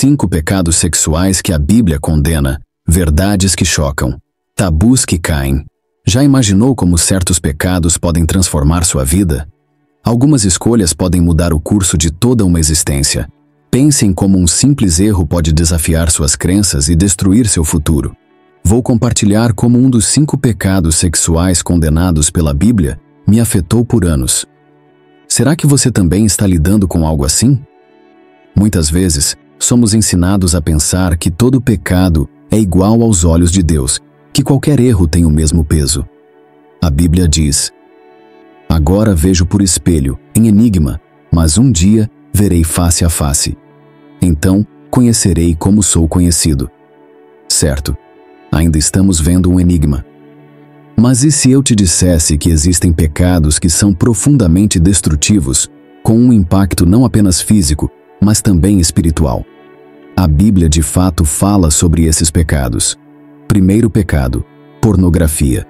5 pecados sexuais que a Bíblia condena, verdades que chocam, tabus que caem. Já imaginou como certos pecados podem transformar sua vida? Algumas escolhas podem mudar o curso de toda uma existência. Pense em como um simples erro pode desafiar suas crenças e destruir seu futuro. Vou compartilhar como um dos 5 pecados sexuais condenados pela Bíblia me afetou por anos. Será que você também está lidando com algo assim? Muitas vezes, somos ensinados a pensar que todo pecado é igual aos olhos de Deus, que qualquer erro tem o mesmo peso. A Bíblia diz: agora vejo por espelho, em enigma, mas um dia verei face a face. Então conhecerei como sou conhecido. Certo, ainda estamos vendo um enigma. Mas e se eu te dissesse que existem pecados que são profundamente destrutivos, com um impacto não apenas físico, mas também espiritual? A Bíblia de fato fala sobre esses pecados. Primeiro pecado: pornografia.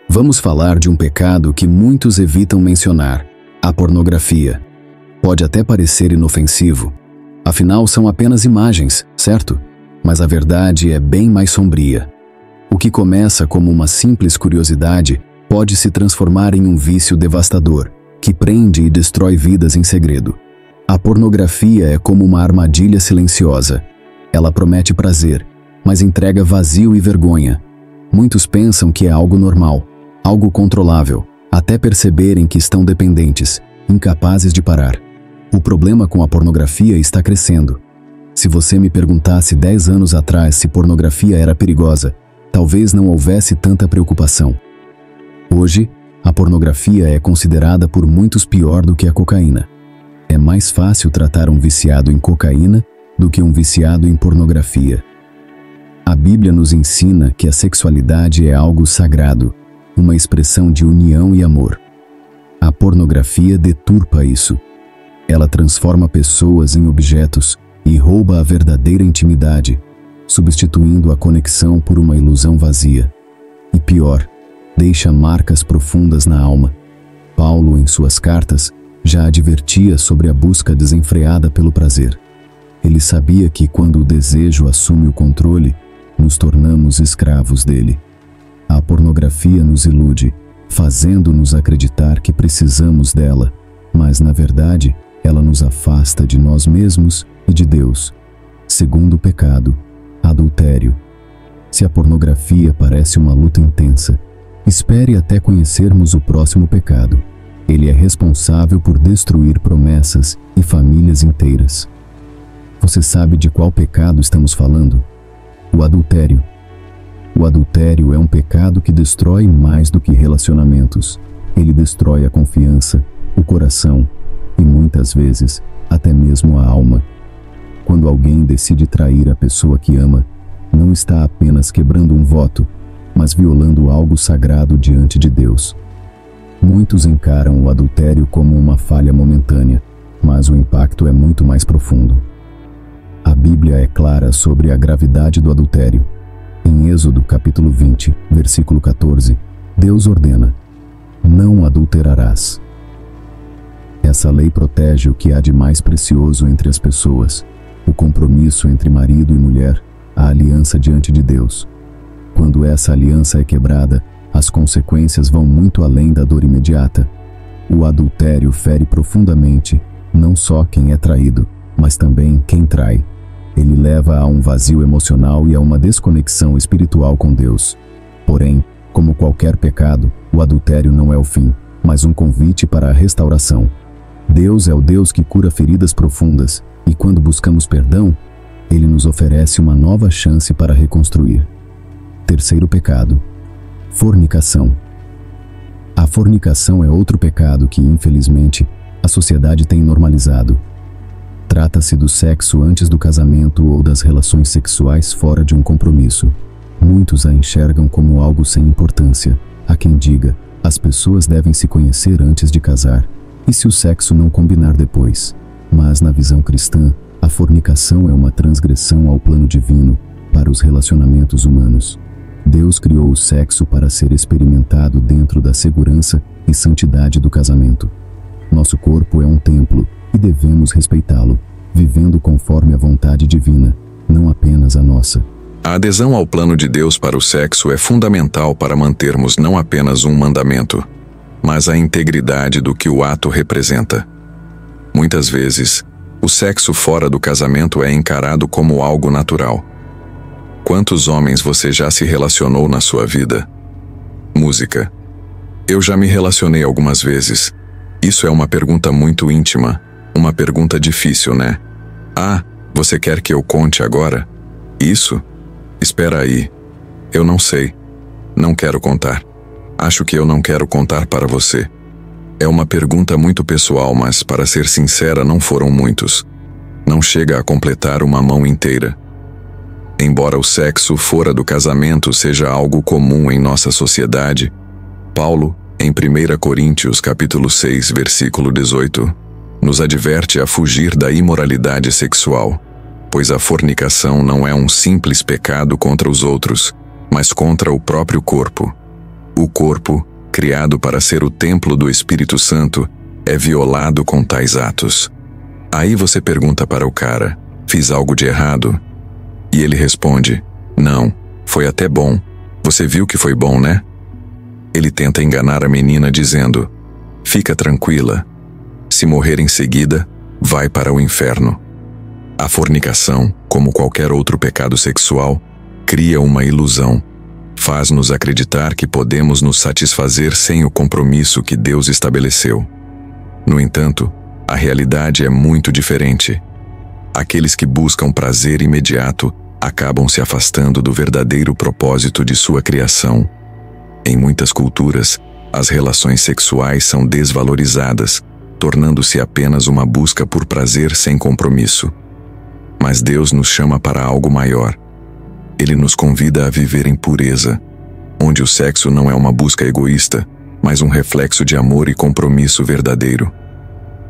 Vamos falar de um pecado que muitos evitam mencionar: a pornografia. Pode até parecer inofensivo. Afinal, são apenas imagens, certo? Mas a verdade é bem mais sombria. O que começa como uma simples curiosidade pode se transformar em um vício devastador, que prende e destrói vidas em segredo. A pornografia é como uma armadilha silenciosa. Ela promete prazer, mas entrega vazio e vergonha. Muitos pensam que é algo normal, algo controlável, até perceberem que estão dependentes, incapazes de parar. O problema com a pornografia está crescendo. Se você me perguntasse 10 anos atrás se pornografia era perigosa, talvez não houvesse tanta preocupação. Hoje, a pornografia é considerada por muitos pior do que a cocaína. É mais fácil tratar um viciado em cocaína do que um viciado em pornografia. A Bíblia nos ensina que a sexualidade é algo sagrado, uma expressão de união e amor. A pornografia deturpa isso. Ela transforma pessoas em objetos e rouba a verdadeira intimidade, substituindo a conexão por uma ilusão vazia. E pior, deixa marcas profundas na alma. Paulo, em suas cartas, já advertia sobre a busca desenfreada pelo prazer. Ele sabia que quando o desejo assume o controle, nos tornamos escravos dele. A pornografia nos ilude, fazendo-nos acreditar que precisamos dela, mas, na verdade, ela nos afasta de nós mesmos e de Deus. Segundo pecado: adultério. Se a pornografia parece uma luta intensa, espere até conhecermos o próximo pecado. Ele é responsável por destruir promessas e famílias inteiras. Você sabe de qual pecado estamos falando? O adultério. O adultério é um pecado que destrói mais do que relacionamentos. Ele destrói a confiança, o coração e, muitas vezes, até mesmo a alma. Quando alguém decide trair a pessoa que ama, não está apenas quebrando um voto, mas violando algo sagrado diante de Deus. Muitos encaram o adultério como uma falha momentânea, mas o impacto é muito mais profundo. A Bíblia é clara sobre a gravidade do adultério. Em Êxodo capítulo 20, versículo 14, Deus ordena: não adulterarás. Essa lei protege o que há de mais precioso entre as pessoas: o compromisso entre marido e mulher, a aliança diante de Deus. Quando essa aliança é quebrada, as consequências vão muito além da dor imediata. O adultério fere profundamente, não só quem é traído, mas também quem trai. Ele leva a um vazio emocional e a uma desconexão espiritual com Deus. Porém, como qualquer pecado, o adultério não é o fim, mas um convite para a restauração. Deus é o Deus que cura feridas profundas, e quando buscamos perdão, Ele nos oferece uma nova chance para reconstruir. Terceiro pecado: fornicação. A fornicação é outro pecado que, infelizmente, a sociedade tem normalizado. Trata-se do sexo antes do casamento ou das relações sexuais fora de um compromisso. Muitos a enxergam como algo sem importância. Há quem diga: as pessoas devem se conhecer antes de casar, e se o sexo não combinar depois. Mas na visão cristã, a fornicação é uma transgressão ao plano divino para os relacionamentos humanos. Deus criou o sexo para ser experimentado dentro da segurança e santidade do casamento. Nosso corpo é um templo e devemos respeitá-lo, vivendo conforme a vontade divina. apenas a nossa. A adesão ao plano de Deus para o sexo é fundamental para mantermos não apenas um mandamento, mas a integridade do que o ato representa. Muitas vezes, o sexo fora do casamento é encarado como algo natural. Quantos homens você já se relacionou na sua vida? Música. Eu já me relacionei algumas vezes. Isso é uma pergunta muito íntima, uma pergunta difícil, né? Ah, você quer que eu conte agora? Isso? Espera aí. Eu não sei. Não quero contar. Acho que eu não quero contar para você. É uma pergunta muito pessoal, mas, para ser sincera, não foram muitos. Não chega a completar uma mão inteira. Embora o sexo fora do casamento seja algo comum em nossa sociedade, Paulo, em 1 Coríntios capítulo 6, versículo 18, nos adverte a fugir da imoralidade sexual, pois a fornicação não é um simples pecado contra os outros, mas contra o próprio corpo. O corpo, criado para ser o templo do Espírito Santo, é violado com tais atos. Aí você pergunta para o cara: fiz algo de errado? E ele responde: não, foi até bom. Você viu que foi bom, né? Ele tenta enganar a menina dizendo: fica tranquila. Se morrer em seguida, vai para o inferno. A fornicação, como qualquer outro pecado sexual, cria uma ilusão. Faz-nos acreditar que podemos nos satisfazer sem o compromisso que Deus estabeleceu. No entanto, a realidade é muito diferente. Aqueles que buscam prazer imediato acabam se afastando do verdadeiro propósito de sua criação. Em muitas culturas, as relações sexuais são desvalorizadas, tornando-se apenas uma busca por prazer sem compromisso. Mas Deus nos chama para algo maior. Ele nos convida a viver em pureza, onde o sexo não é uma busca egoísta, mas um reflexo de amor e compromisso verdadeiro.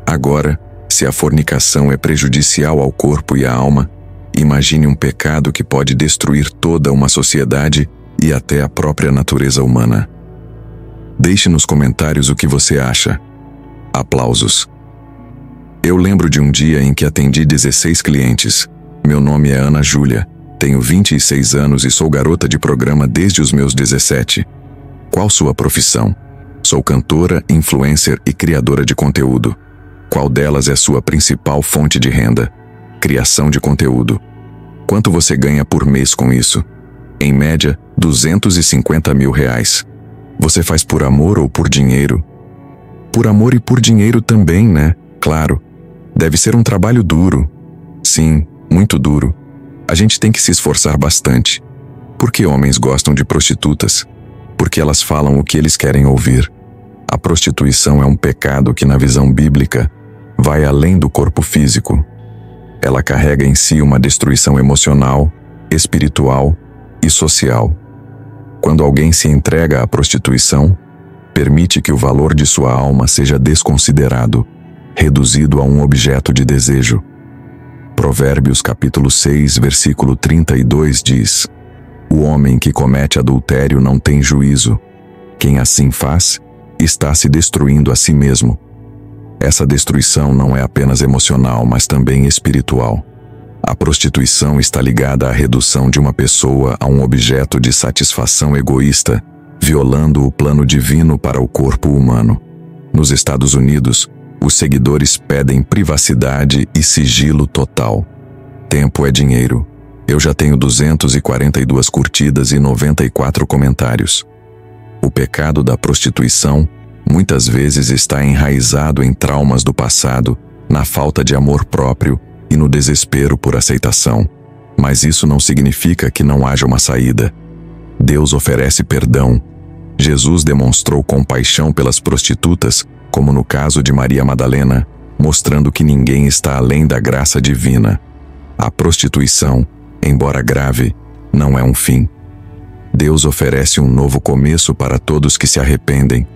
Agora, se a fornicação é prejudicial ao corpo e à alma, imagine um pecado que pode destruir toda uma sociedade e até a própria natureza humana. Deixe nos comentários o que você acha. Aplausos. Eu lembro de um dia em que atendi 16 clientes. Meu nome é Ana Júlia, tenho 26 anos e sou garota de programa desde os meus 17. Qual sua profissão? Sou cantora, influencer e criadora de conteúdo. Qual delas é sua principal fonte de renda? Criação de conteúdo. Quanto você ganha por mês com isso? Em média, R$250 mil. Você faz por amor ou por dinheiro? Por amor e por dinheiro também, né? Claro. Deve ser um trabalho duro. Sim, muito duro. A gente tem que se esforçar bastante. Por que homens gostam de prostitutas? Porque elas falam o que eles querem ouvir. A prostituição é um pecado que, na visão bíblica, vai além do corpo físico. Ela carrega em si uma destruição emocional, espiritual e social. Quando alguém se entrega à prostituição, permite que o valor de sua alma seja desconsiderado, reduzido a um objeto de desejo. Provérbios capítulo 6, versículo 32 diz: o homem que comete adultério não tem juízo. Quem assim faz, está se destruindo a si mesmo. Essa destruição não é apenas emocional, mas também espiritual. A prostituição está ligada à redução de uma pessoa a um objeto de satisfação egoísta, violando o plano divino para o corpo humano. Nos Estados Unidos, os seguidores pedem privacidade e sigilo total. Tempo é dinheiro. Eu já tenho 242 curtidas e 94 comentários. O pecado da prostituição muitas vezes está enraizado em traumas do passado, na falta de amor próprio e no desespero por aceitação. Mas isso não significa que não haja uma saída. Deus oferece perdão. Jesus demonstrou compaixão pelas prostitutas, como no caso de Maria Madalena, mostrando que ninguém está além da graça divina. A prostituição, embora grave, não é um fim. Deus oferece um novo começo para todos que se arrependem.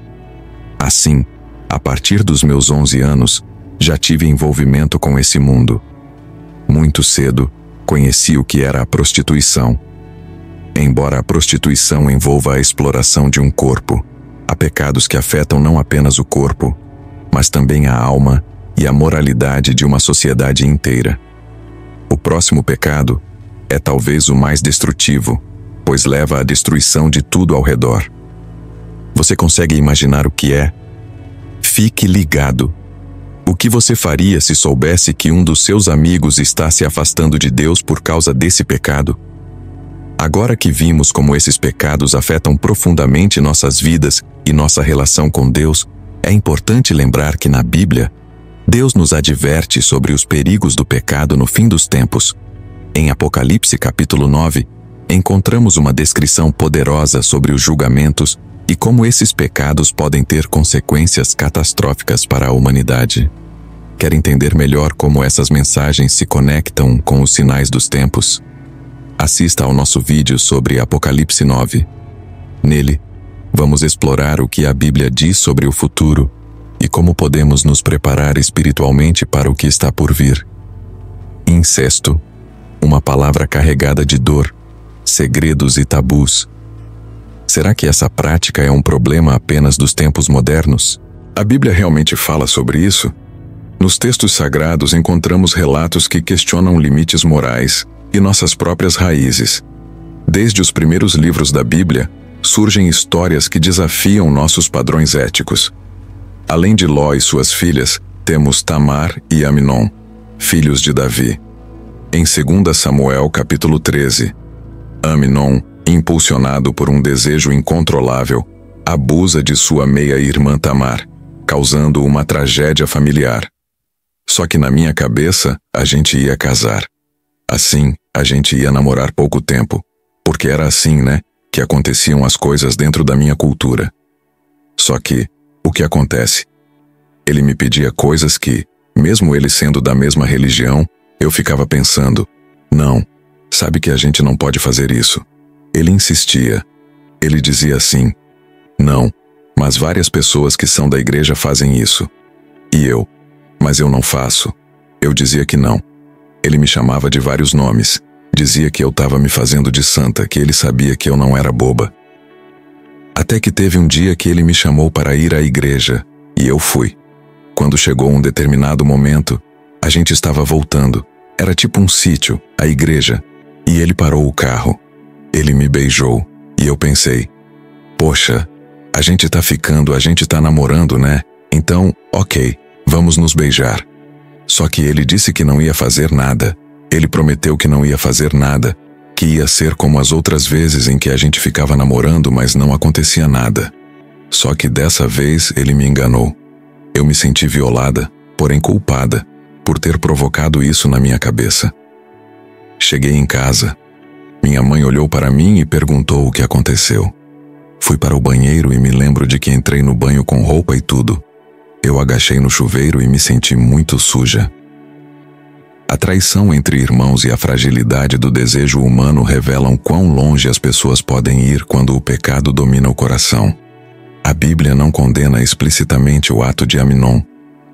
Assim, a partir dos meus 11 anos, já tive envolvimento com esse mundo. Muito cedo, conheci o que era a prostituição. Embora a prostituição envolva a exploração de um corpo, há pecados que afetam não apenas o corpo, mas também a alma e a moralidade de uma sociedade inteira. O próximo pecado é talvez o mais destrutivo, pois leva à destruição de tudo ao redor. Você consegue imaginar o que é? Fique ligado. O que você faria se soubesse que um dos seus amigos está se afastando de Deus por causa desse pecado? Agora que vimos como esses pecados afetam profundamente nossas vidas e nossa relação com Deus, é importante lembrar que na Bíblia, Deus nos adverte sobre os perigos do pecado no fim dos tempos. Em Apocalipse capítulo 9, encontramos uma descrição poderosa sobre os julgamentos e como esses pecados podem ter consequências catastróficas para a humanidade. Quer entender melhor como essas mensagens se conectam com os sinais dos tempos? Assista ao nosso vídeo sobre Apocalipse 9. Nele, vamos explorar o que a Bíblia diz sobre o futuro e como podemos nos preparar espiritualmente para o que está por vir. Incesto, uma palavra carregada de dor, segredos e tabus. Será que essa prática é um problema apenas dos tempos modernos? A Bíblia realmente fala sobre isso? Nos textos sagrados encontramos relatos que questionam limites morais e nossas próprias raízes. Desde os primeiros livros da Bíblia, surgem histórias que desafiam nossos padrões éticos. Além de Ló e suas filhas, temos Tamar e Amnon, filhos de Davi. Em 2 Samuel capítulo 13, Amnon, impulsionado por um desejo incontrolável, abusa de sua meia-irmã Tamar, causando uma tragédia familiar. Só que na minha cabeça, a gente ia casar. Assim, a gente ia namorar pouco tempo, porque era assim, né, que aconteciam as coisas dentro da minha cultura. Só que, o que acontece? Ele me pedia coisas que, mesmo ele sendo da mesma religião, eu ficava pensando, não, sabe que a gente não pode fazer isso. Ele insistia. Ele dizia assim, não, mas várias pessoas que são da igreja fazem isso. E eu, mas eu não faço. Eu dizia que não. Ele me chamava de vários nomes. Dizia que eu estava me fazendo de santa, que ele sabia que eu não era boba. Até que teve um dia que ele me chamou para ir à igreja, e eu fui. Quando chegou um determinado momento, a gente estava voltando. Era tipo um sítio, a igreja, e ele parou o carro. Ele me beijou, e eu pensei, poxa, a gente tá ficando, a gente tá namorando, né? Então, ok, vamos nos beijar. Só que ele disse que não ia fazer nada. Ele prometeu que não ia fazer nada, que ia ser como as outras vezes em que a gente ficava namorando, mas não acontecia nada. Só que dessa vez ele me enganou. Eu me senti violada, porém culpada, por ter provocado isso na minha cabeça. Cheguei em casa. Minha mãe olhou para mim e perguntou o que aconteceu. Fui para o banheiro e me lembro de que entrei no banho com roupa e tudo. Eu agachei no chuveiro e me senti muito suja. A traição entre irmãos e a fragilidade do desejo humano revelam quão longe as pessoas podem ir quando o pecado domina o coração. A Bíblia não condena explicitamente o ato de Amnon,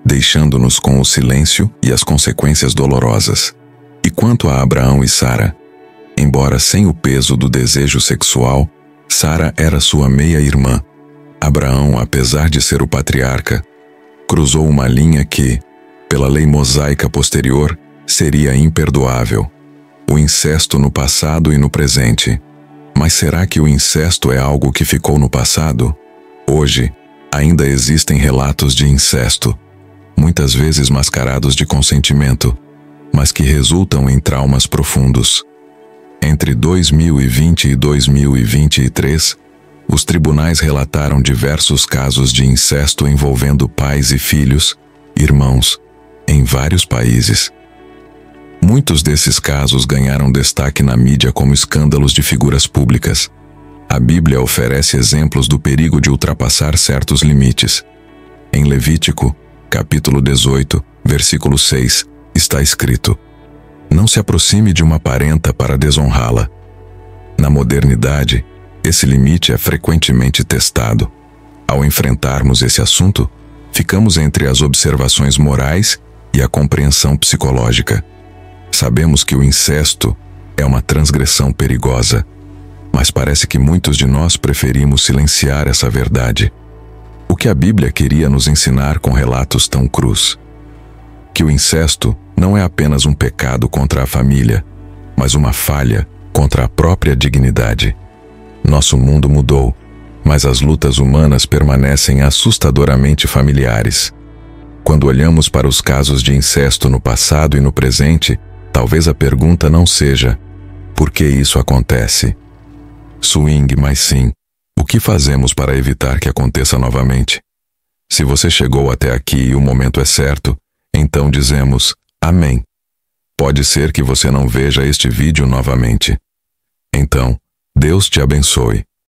deixando-nos com o silêncio e as consequências dolorosas. E quanto a Abraão e Sara, embora sem o peso do desejo sexual, Sara era sua meia-irmã. Abraão, apesar de ser o patriarca, cruzou uma linha que, pela lei mosaica posterior, seria imperdoável. O incesto no passado e no presente. Mas será que o incesto é algo que ficou no passado? Hoje, ainda existem relatos de incesto, muitas vezes mascarados de consentimento, mas que resultam em traumas profundos. Entre 2020 e 2023, os tribunais relataram diversos casos de incesto envolvendo pais e filhos, irmãos, em vários países. Muitos desses casos ganharam destaque na mídia como escândalos de figuras públicas. A Bíblia oferece exemplos do perigo de ultrapassar certos limites. Em Levítico, capítulo 18, versículo 6, está escrito: não se aproxime de uma parenta para desonrá-la. Na modernidade, esse limite é frequentemente testado. Ao enfrentarmos esse assunto, ficamos entre as observações morais e a compreensão psicológica. Sabemos que o incesto é uma transgressão perigosa, mas parece que muitos de nós preferimos silenciar essa verdade. O que a Bíblia queria nos ensinar com relatos tão crus? Que o incesto não é apenas um pecado contra a família, mas uma falha contra a própria dignidade. Nosso mundo mudou, mas as lutas humanas permanecem assustadoramente familiares. Quando olhamos para os casos de incesto no passado e no presente, talvez a pergunta não seja: por que isso acontece? Mas sim, o que fazemos para evitar que aconteça novamente? Se você chegou até aqui e o momento é certo, então dizemos amém. Pode ser que você não veja este vídeo novamente. Então, Deus te abençoe.